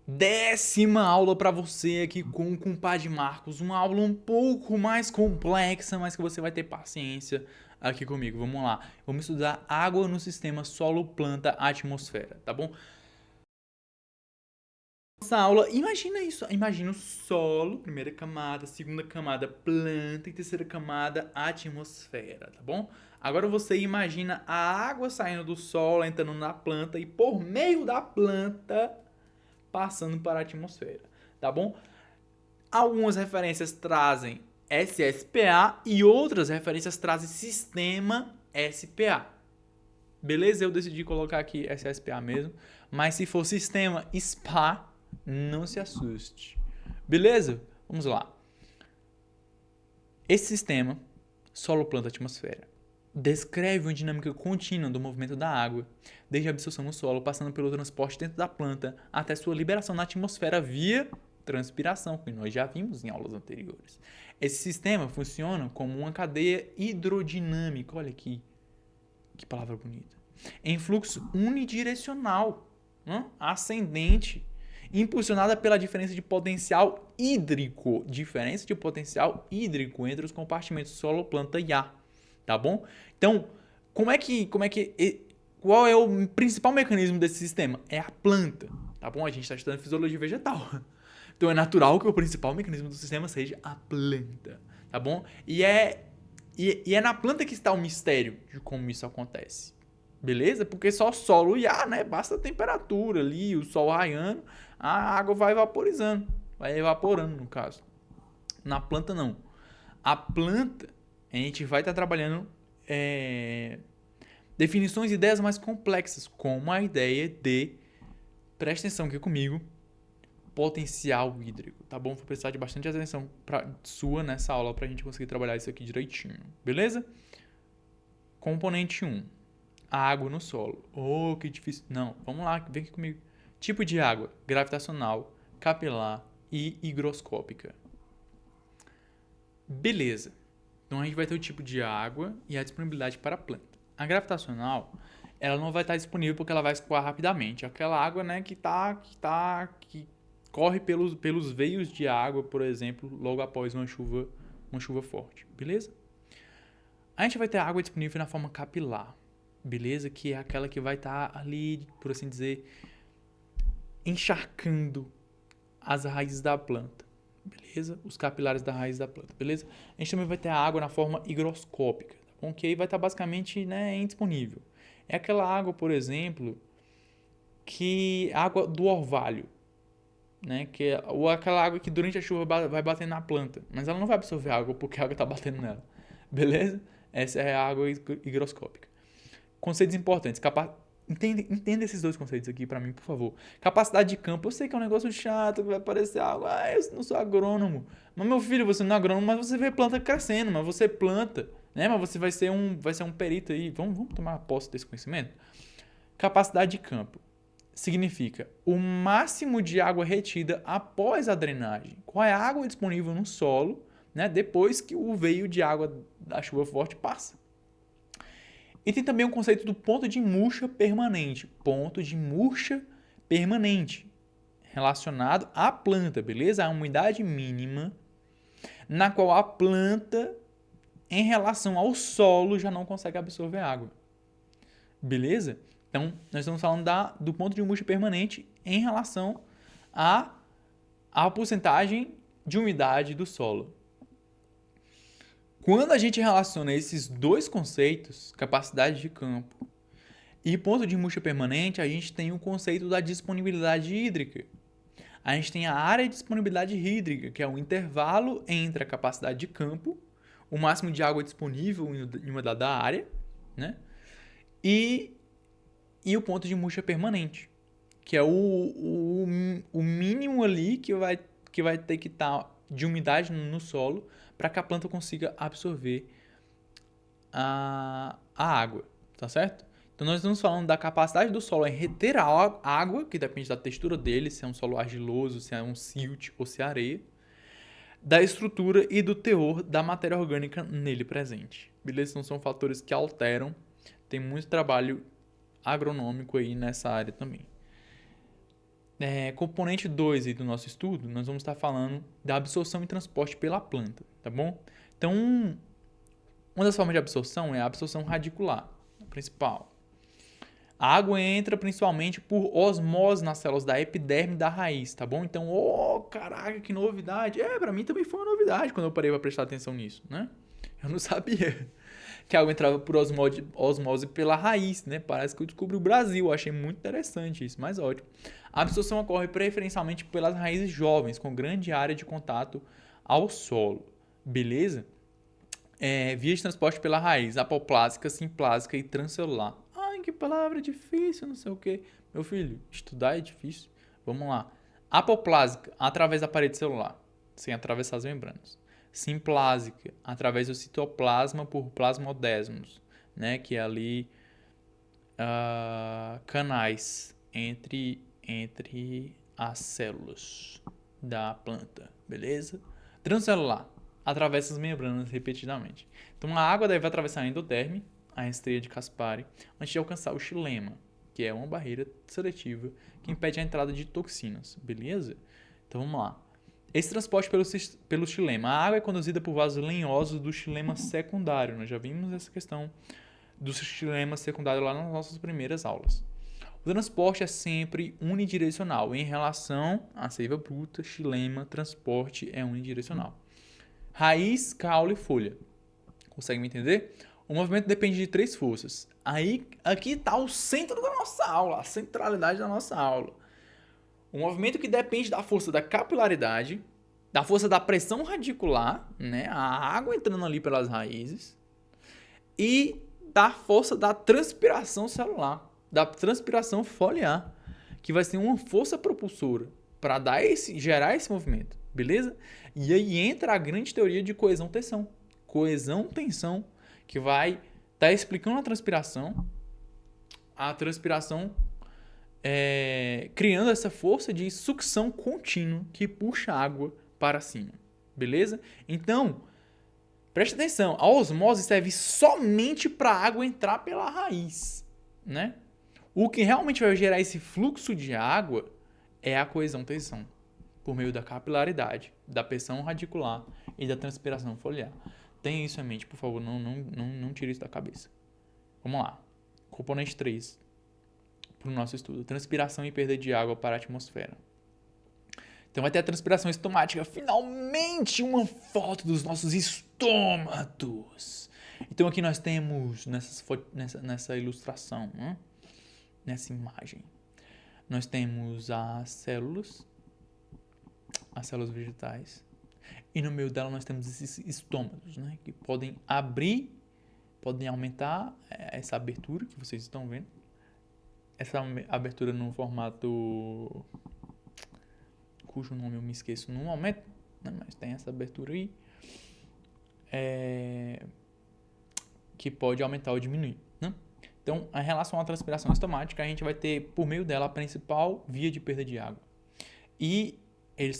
10ª aula para você aqui com o compadre Marcos. Uma aula um pouco mais complexa, mas que você vai ter paciência aqui comigo. Vamos lá. Vamos estudar água no sistema solo, planta, atmosfera, tá bom? Nossa aula, imagina isso. Imagina o solo, primeira camada, segunda camada, planta e terceira camada, atmosfera, tá bom? Agora você imagina a água saindo do solo, entrando na planta e por meio da planta passando para a atmosfera, tá bom? Algumas referências trazem SSPA e outras referências trazem sistema SPA. Beleza? Eu decidi colocar aqui SSPA mesmo, mas se for sistema SPA, não se assuste. Beleza? Vamos lá. Esse sistema, solo, planta, atmosfera, descreve uma dinâmica contínua do movimento da água, desde a absorção no solo, passando pelo transporte dentro da planta, até sua liberação na atmosfera via transpiração, que nós já vimos em aulas anteriores. Esse sistema funciona como uma cadeia hidrodinâmica, olha aqui, que palavra bonita, em fluxo unidirecional, ascendente, impulsionada pela diferença de potencial hídrico, entre os compartimentos solo, planta e ar, tá bom? Então, qual é o principal mecanismo desse sistema? É a planta, tá bom? A gente está estudando fisiologia vegetal. Então é natural que o principal mecanismo do sistema seja a planta, tá bom? E é na planta que está o mistério de como isso acontece. Beleza? Porque só solo e ar, né? Basta a temperatura ali, o sol raiando, a água vai vaporizando. Vai evaporando, no caso. Na planta, não. A planta, a gente vai estar trabalhando definições e ideias mais complexas, como a ideia de, presta atenção aqui comigo, potencial hídrico, tá bom? Vou precisar de bastante atenção sua nessa aula para a gente conseguir trabalhar isso aqui direitinho, beleza? Componente 1. A água no solo. Oh, que difícil. Não, vamos lá, vem aqui comigo. Tipo de água: gravitacional, capilar e higroscópica. Beleza. Então a gente vai ter o tipo de água e a disponibilidade para a planta. A gravitacional, ela não vai estar disponível porque ela vai escoar rapidamente. Aquela água, né, que corre pelos veios de água, por exemplo, logo após uma chuva forte, beleza? A gente vai ter água disponível na forma capilar, beleza? Que é aquela que vai estar ali, por assim dizer, encharcando as raízes da planta, beleza? Os capilares da raiz da planta, beleza? A gente também vai ter a água na forma higroscópica, tá bom? Que aí vai estar basicamente, né, indisponível. É aquela água, por exemplo, água do orvalho, né? Ou aquela água que durante a chuva vai bater na planta, mas ela não vai absorver água porque a água está batendo nela, beleza? Essa é a água higroscópica. Conceitos importantes. Entenda esses dois conceitos aqui para mim, por favor. Capacidade de campo. Eu sei que é um negócio chato, que vai parecer algo. Ah, eu não sou agrônomo. Mas, meu filho, você não é agrônomo, mas você vê planta crescendo, mas você planta, né? Mas você vai ser um perito aí. Vamos tomar posse desse conhecimento? Capacidade de campo significa o máximo de água retida após a drenagem. Qual é a água disponível no solo, né? Depois que o veio de água da chuva forte passa. E tem também o conceito do ponto de murcha permanente. Ponto de murcha permanente. Relacionado à planta, beleza? A umidade mínima na qual a planta, em relação ao solo, já não consegue absorver água. Beleza? Então, nós estamos falando do ponto de murcha permanente em relação à porcentagem de umidade do solo. Quando a gente relaciona esses dois conceitos, capacidade de campo e ponto de murcha permanente, a gente tem o conceito da disponibilidade hídrica. A gente tem a área de disponibilidade hídrica, que é o intervalo entre a capacidade de campo, o máximo de água disponível em uma dada área, né? E o ponto de murcha permanente, que é o mínimo ali que vai ter que estar de umidade no solo para que a planta consiga absorver a água, tá certo? Então nós estamos falando da capacidade do solo em reter a água, que depende da textura dele, se é um solo argiloso, se é um silt ou se é areia, da estrutura e do teor da matéria orgânica nele presente. Beleza? Então são fatores que alteram, tem muito trabalho agronômico aí nessa área também. Componente 2 aí do nosso estudo, nós vamos estar falando da absorção e transporte pela planta, tá bom? Então, uma das formas de absorção é a absorção radicular, a principal. A água entra principalmente por osmose nas células da epiderme da raiz, tá bom? Então, caraca, que novidade. Pra mim também foi uma novidade quando eu parei pra prestar atenção nisso, né? Eu não sabia que a água entrava por osmose pela raiz, né? Parece que eu descobri o Brasil, eu achei muito interessante isso, mas ótimo. A absorção ocorre preferencialmente pelas raízes jovens, com grande área de contato ao solo, beleza? Via de transporte pela raiz, apoplásica, simplásica e transcelular. Ai, que palavra difícil, não sei o que. Meu filho, estudar é difícil. Vamos lá. Apoplásica, através da parede celular, sem atravessar as membranas. Simplásica, através do citoplasma por plasmodesmos, né? Que é ali canais entre as células da planta, beleza? Transcelular, atravessa as membranas repetidamente. Então a água deve atravessar a endoderme, a estreia de Caspari, antes de alcançar o xilema, que é uma barreira seletiva que impede a entrada de toxinas, beleza? Então vamos lá. Esse transporte pelo xilema. A água é conduzida por vasos lenhosos do xilema secundário. Nós já vimos essa questão do xilema secundário lá nas nossas primeiras aulas. O transporte é sempre unidirecional. Em relação à seiva bruta, xilema, transporte é unidirecional. Raiz, caule e folha. Consegue me entender? O movimento depende de 3 forças. Aqui está o centro da nossa aula, a centralidade da nossa aula. O movimento que depende da força da capilaridade, da força da pressão radicular, né? A água entrando ali pelas raízes, e da força da transpiração celular, da transpiração foliar, que vai ser uma força propulsora para gerar esse movimento, beleza? E aí entra a grande teoria de coesão-tensão. Coesão-tensão, que vai estar explicando a transpiração criando essa força de sucção contínua que puxa a água para cima, beleza? Então, preste atenção, a osmose serve somente para a água entrar pela raiz, né? O que realmente vai gerar esse fluxo de água é a coesão-tensão, por meio da capilaridade, da pressão radicular e da transpiração foliar. Tenha isso em mente, por favor, não tire isso da cabeça. Vamos lá. Componente 3 para o nosso estudo. Transpiração e perda de água para a atmosfera. Então vai ter a transpiração estomática. Finalmente uma foto dos nossos estômatos. Então aqui nós temos nessa ilustração, né? Nessa imagem, nós temos as células vegetais, e no meio dela nós temos esses estômatos, né? Que podem abrir, podem aumentar essa abertura que vocês estão vendo. Essa abertura no formato cujo nome eu me esqueço no momento, né? Mas tem essa abertura aí que pode aumentar ou diminuir, né? Então, em relação à transpiração estomática, a gente vai ter por meio dela a principal via de perda de água. E eles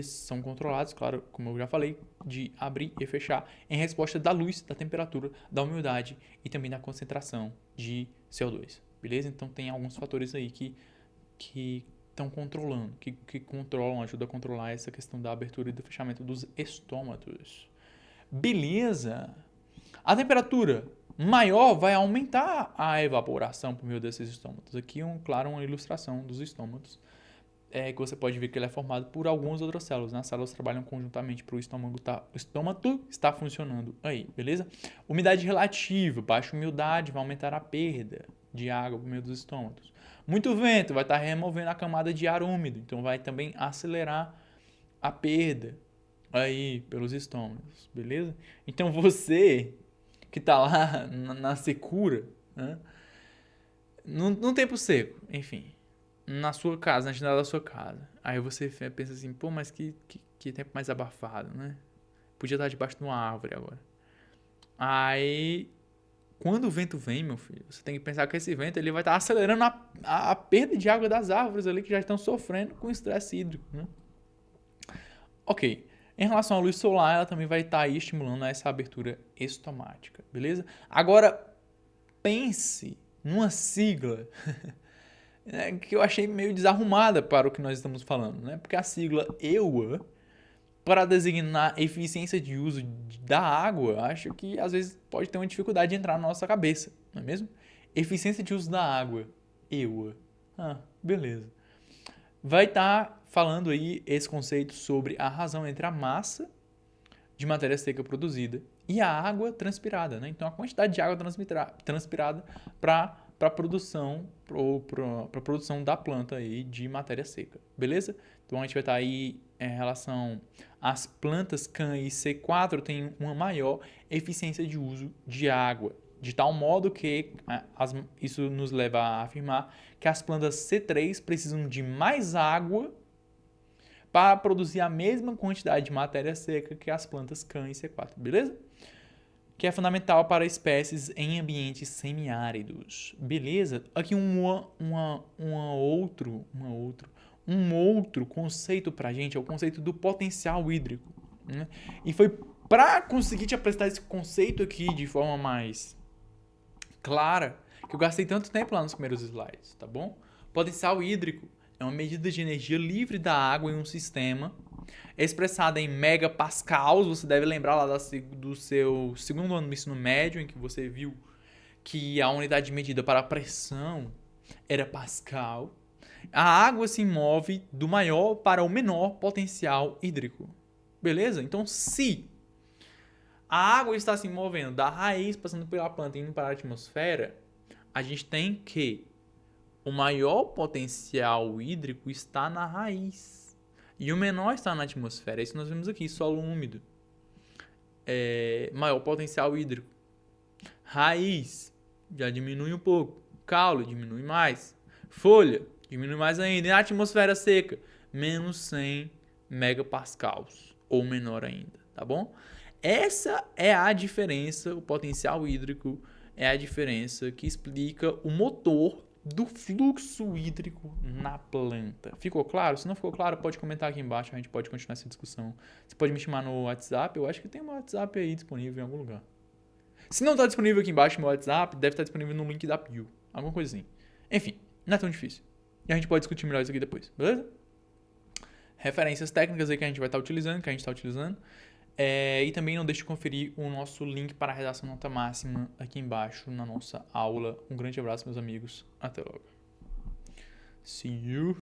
são controlados, claro, como eu já falei, de abrir e fechar em resposta da luz, da temperatura, da umidade e também da concentração de CO2, beleza? Então tem alguns fatores aí que estão controlando, que controlam, ajudam a controlar essa questão da abertura e do fechamento dos estômatos. Beleza? A temperatura maior vai aumentar a evaporação por meio desses estômatos. Aqui, claro, uma ilustração dos estômatos. Que você pode ver que ele é formado por algumas outras células, né? As células trabalham conjuntamente para o estômago estar funcionando aí, beleza? Umidade relativa, baixa umidade vai aumentar a perda de água por meio dos estômatos. Muito vento vai estar removendo a camada de ar úmido, então vai também acelerar a perda aí pelos estômagos, beleza? Então você que está lá na secura, né? Num tempo seco, enfim, na sua casa, na janela da sua casa. Aí você pensa assim, pô, mas que tempo mais abafado, né? Podia estar debaixo de uma árvore agora. Aí, quando o vento vem, meu filho, você tem que pensar que esse vento ele vai estar acelerando a perda de água das árvores ali que já estão sofrendo com estresse hídrico, né? Ok. Em relação à luz solar, ela também vai estar aí estimulando essa abertura estomática, beleza? Agora, pense numa sigla que eu achei meio desarrumada para o que nós estamos falando, né? Porque a sigla EUA, para designar eficiência de uso da água, acho que às vezes pode ter uma dificuldade de entrar na nossa cabeça, não é mesmo? Eficiência de uso da água, EUA. Ah, beleza. Vai estar falando aí esse conceito sobre a razão entre a massa de matéria seca produzida e a água transpirada, né? Então a quantidade de água transpirada para a produção para produção da planta aí de matéria seca, beleza? Então a gente vai estar aí em relação às plantas CAN e C4 tem uma maior eficiência de uso de água, de tal modo que isso nos leva a afirmar que as plantas C3 precisam de mais água para produzir a mesma quantidade de matéria seca que as plantas CAN e C4, beleza? Que é fundamental para espécies em ambientes semiáridos, beleza? Aqui um outro conceito para a gente é o conceito do potencial hídrico, né? E foi para conseguir te apresentar esse conceito aqui de forma mais clara que eu gastei tanto tempo lá nos primeiros slides, tá bom? Potencial hídrico é uma medida de energia livre da água em um sistema, expressada em megapascals. Você deve lembrar lá do seu segundo ano do ensino médio, em que você viu que a unidade de medida para a pressão era pascal. A água se move do maior para o menor potencial hídrico. Beleza? Então, se a água está se movendo da raiz, passando pela planta e indo para a atmosfera, a gente tem que o maior potencial hídrico está na raiz e o menor está na atmosfera. Isso nós vemos aqui, solo úmido. Maior potencial hídrico. Raiz já diminui um pouco. Caule diminui mais. Folha diminui mais ainda. E a atmosfera seca, menos 100 megapascals ou menor ainda, tá bom? Essa é a diferença, o potencial hídrico é a diferença que explica o motor do fluxo hídrico na planta. Ficou claro? Se não ficou claro, pode comentar aqui embaixo, a gente pode continuar essa discussão. Você pode me chamar no WhatsApp, eu acho que tem um WhatsApp aí disponível em algum lugar. Se não está disponível aqui embaixo no meu WhatsApp, deve estar disponível no link da bio, alguma coisa assim. Enfim, não é tão difícil. E a gente pode discutir melhor isso aqui depois, beleza? Referências técnicas aí que a gente vai estar utilizando, que a gente está utilizando. E também não deixe de conferir o nosso link para a redação nota máxima aqui embaixo na nossa aula. Um grande abraço, meus amigos. Até logo. See you.